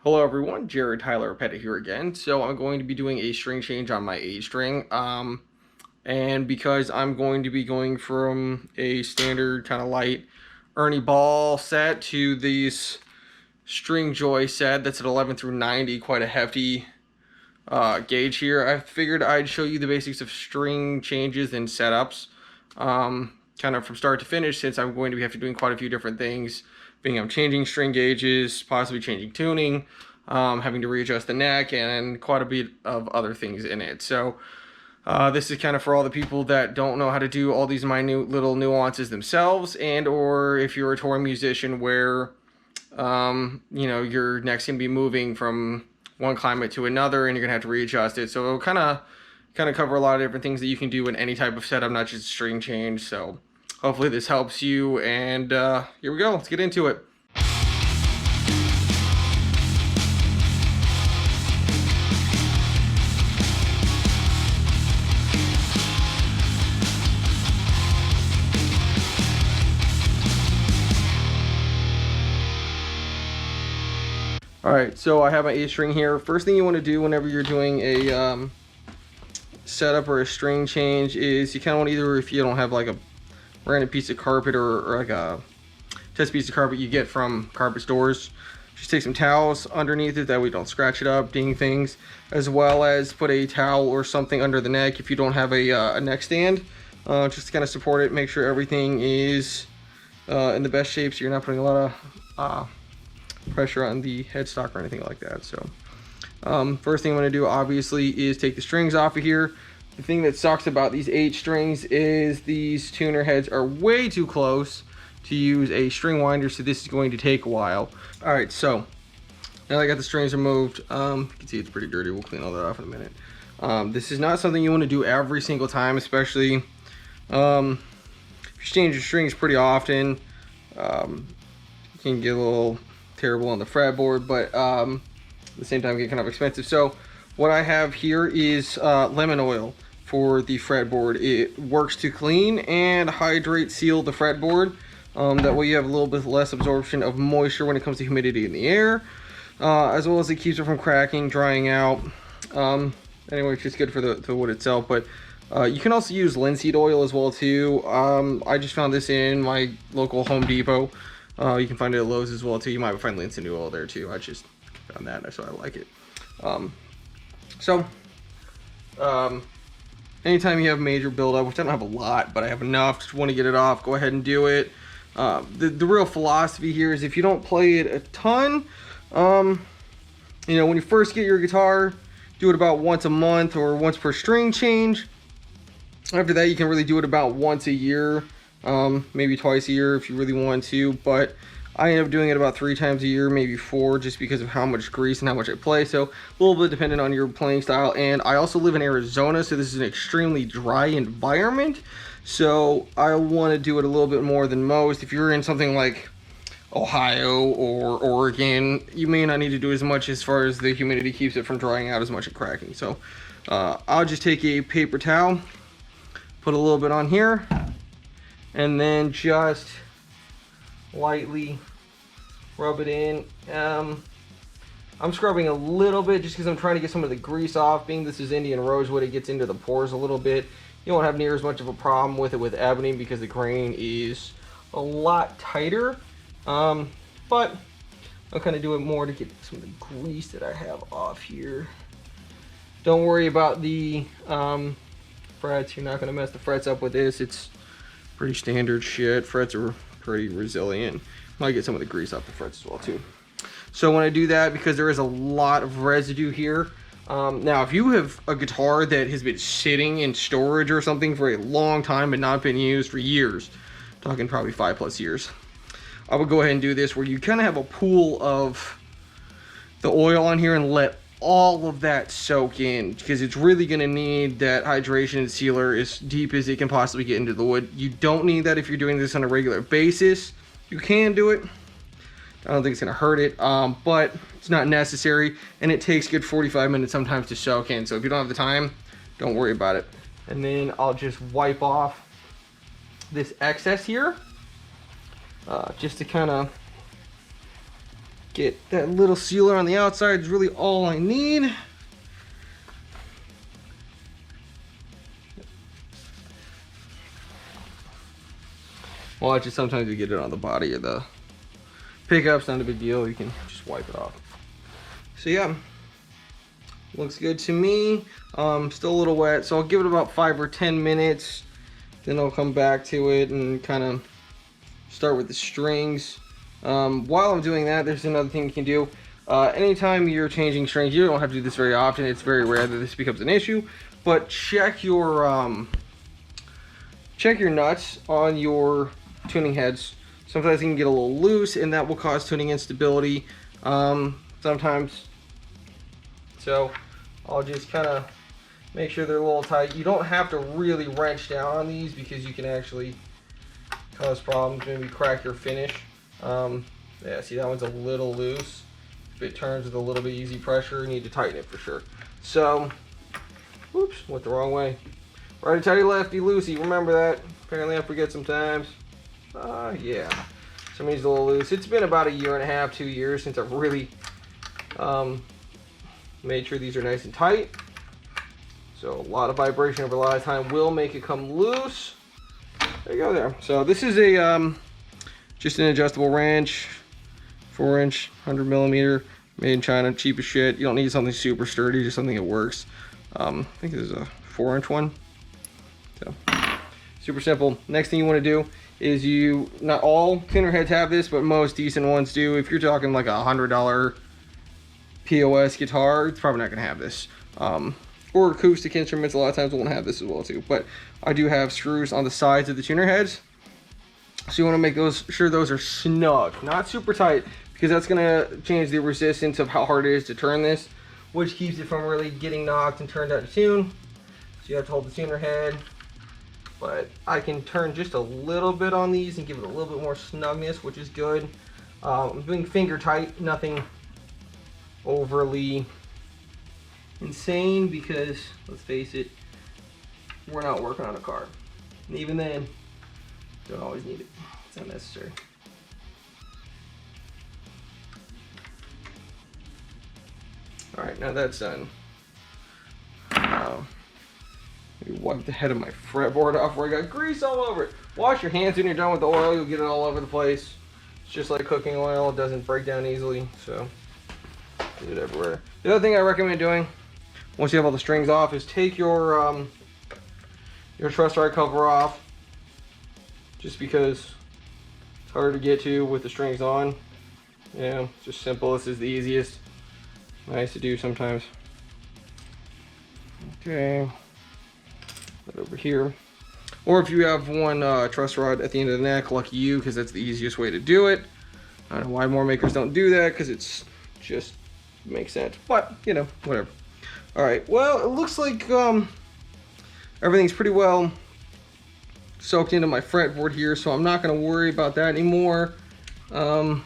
Hello everyone, Jared Tyler Pettit here again. So I'm going to be doing a string change on my A string. And because I'm going to be going from a standard kind of light Ernie Ball set to these string joy set that's at 11 through 90, quite a hefty gauge here, I figured I'd show you the basics of string changes and setups, kind of from start to finish, since I'm going to be doing quite a few different things, being I'm changing string gauges, possibly changing tuning, having to readjust the neck, and quite a bit of other things in it. So this is kind of for all the people that don't know how to do all these minute little nuances themselves, and or if you're a touring musician where your neck's gonna be moving from one climate to another and you're gonna have to readjust it. So it'll kind of cover a lot of different things that you can do in any type of setup, not just string change. So hopefully this helps you, and here we go, let's get into it. Alright, so I have my A string here. First thing you want to do whenever you're doing a setup or a string change is you kind of want to, either if you don't have like a random piece of carpet or like a test piece of carpet you get from carpet stores, just take some towels underneath it, that way you don't scratch it up, ding things, as well as put a towel or something under the neck if you don't have a neck stand, just to kind of support it, make sure everything is in the best shape so you're not putting a lot of pressure on the headstock or anything like that. So first thing I'm going to do obviously is take the strings off of here. The thing that sucks about these 8 strings is these tuner heads are way too close to use a string winder, so this is going to take a while. All right, so now that I got the strings removed, you can see it's pretty dirty. We'll clean all that off in a minute. This is not something you want to do every single time, especially if you change your strings pretty often. You can get a little terrible on the fretboard, but at the same time get kind of expensive. So what I have here is lemon oil for the fretboard. It works to clean and hydrate seal the fretboard. That way you have a little bit less absorption of moisture when it comes to humidity in the air, as well as it keeps it from cracking, drying out. Anyway, it's just good for the wood itself. But you can also use linseed oil as well too. I just found this in my local Home Depot. You can find it at Lowe's as well too. You might find linseed oil there too. I just found that, so I like it. Anytime you have major buildup, which I don't have a lot, but I have enough, just want to get it off, go ahead and do it. The real philosophy here is if you don't play it a ton, when you first get your guitar, do it about once a month or once per string change. After that, you can really do it about once a year. Maybe twice a year if you really want to, but I end up doing it about 3 times a year, maybe 4, just because of how much grease and how much I play. So a little bit dependent on your playing style. And I also live in Arizona, so this is an extremely dry environment, so I want to do it a little bit more than most. If you're in something like Ohio or Oregon, you may not need to do as much as far as the humidity keeps it from drying out as much and cracking. So I'll just take a paper towel, put a little bit on here, and then just lightly rub it in. I'm scrubbing a little bit just because I'm trying to get some of the grease off. Being this is Indian rosewood, it gets into the pores a little bit. You won't have near as much of a problem with it with ebony because the grain is a lot tighter. But I'll kind of do it more to get some of the grease that I have off here. Don't worry about the frets. You're not going to mess the frets up with this. It's pretty standard shit. Frets are pretty resilient. Might get some of the grease off the frets as well too. So when I do that, because there is a lot of residue here, now if you have a guitar that has been sitting in storage or something for a long time and not been used for years, talking probably 5+ years, I would go ahead and do this where you kind of have a pool of the oil on here and let all of that soak in, because it's really going to need that hydration and sealer as deep as it can possibly get into the wood. You don't need that if you're doing this on a regular basis. You can do it. I don't think it's going to hurt it, but it's not necessary, and it takes good 45 minutes sometimes to soak in. So if you don't have the time, don't worry about it. And then I'll just wipe off this excess here, just to kind of Get that little sealer on the outside is really all I need. Well, actually, sometimes you get it on the body of the pickups, not a big deal. You can just wipe it off. So yeah, looks good to me. Still a little wet, so I'll give it about 5 or 10 minutes. Then I'll come back to it and kind of start with the strings. While I'm doing that, there's another thing you can do. Anytime you're changing strings, you don't have to do this very often. It's very rare that this becomes an issue, but check your nuts on your tuning heads. Sometimes they can get a little loose, and that will cause tuning instability sometimes. So I'll just kind of make sure they're a little tight. You don't have to really wrench down on these because you can actually cause problems, maybe crack your finish. Yeah, see, that one's a little loose. If it turns with a little bit easy pressure, you need to tighten it for sure. So, whoops, went the wrong way. Righty tighty, lefty loosey, remember that. Apparently I forget sometimes. Yeah, some of these are a little loose. It's been about 1.5 to 2 years since I've really made sure these are nice and tight. So a lot of vibration over a lot of time will make it come loose. There you go there. So this is a just an adjustable wrench, 4-inch, 100mm, made in China, cheap as shit. You don't need something super sturdy, just something that works. I think this is a 4-inch one. So super simple. Next thing you want to do is not all tuner heads have this, but most decent ones do. If you're talking like $100 POS guitar, it's probably not gonna have this. Or acoustic instruments, a lot of times won't have this as well too. But I do have screws on the sides of the tuner heads. So you want to make sure those are snug, not super tight, because that's going to change the resistance of how hard it is to turn this, which keeps it from really getting knocked and turned out of tune. So you have to hold the tuner head, but I can turn just a little bit on these and give it a little bit more snugness, which is good. I'm doing finger tight, nothing overly insane, because let's face it, we're not working on a car, and even then, don't always need it. It's unnecessary. All right, now that's done. Let me wipe the head of my fretboard off where I got grease all over it. Wash your hands when you're done with the oil. You'll get it all over the place. It's just like cooking oil. It doesn't break down easily, so get it everywhere. The other thing I recommend doing, once you have all the strings off, is take your truss rod cover off, just because it's hard to get to with the strings on. Yeah, it's just simple. This is the easiest. Nice to do sometimes. Okay, put it over here. Or if you have one truss rod at the end of the neck, lucky you, because that's the easiest way to do it. I don't know why more makers don't do that, because it's just makes sense. But, you know, whatever. All right, well, it looks like everything's pretty well soaked into my fretboard here, so I'm not going to worry about that anymore. I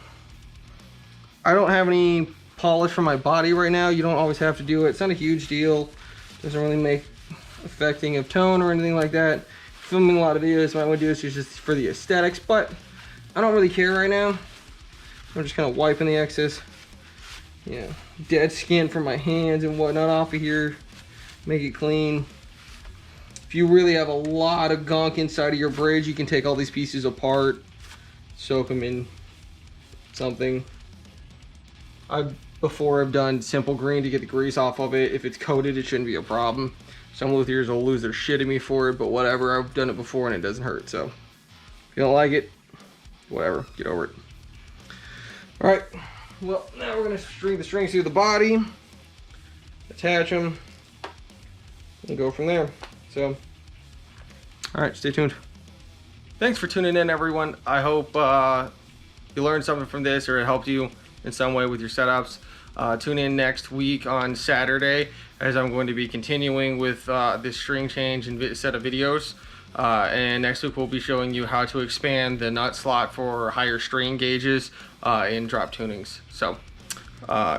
don't have any polish for my body right now. You don't always have to do it. It's not a huge deal. Doesn't really make affecting of tone or anything like that. Filming a lot of videos, might want to do this just for the aesthetics, but I don't really care right now. I'm just kind of wiping the excess, dead skin from my hands and whatnot off of here. Make it clean. If you really have a lot of gunk inside of your bridge, you can take all these pieces apart, soak them in something. Before I've done simple green to get the grease off of it. If it's coated, it shouldn't be a problem. Some luthiers will lose their shit at me for it, but whatever. I've done it before and it doesn't hurt. So if you don't like it, whatever, get over it. All right, well, now we're gonna string the strings through the body, attach them, and go from there. So, all right, stay tuned. Thanks for tuning in, everyone. I hope you learned something from this, or it helped you in some way with your setups. Tune in next week on Saturday, as I'm going to be continuing with this string change and set of videos. And next week we'll be showing you how to expand the nut slot for higher string gauges in drop tunings. So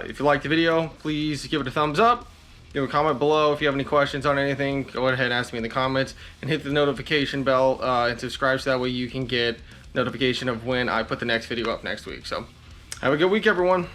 if you liked the video, please give it a thumbs up. Give a comment below. If you have any questions on anything, go ahead and ask me in the comments, and hit the notification bell and subscribe, so that way you can get notification of when I put the next video up next week. So Have a good week, everyone.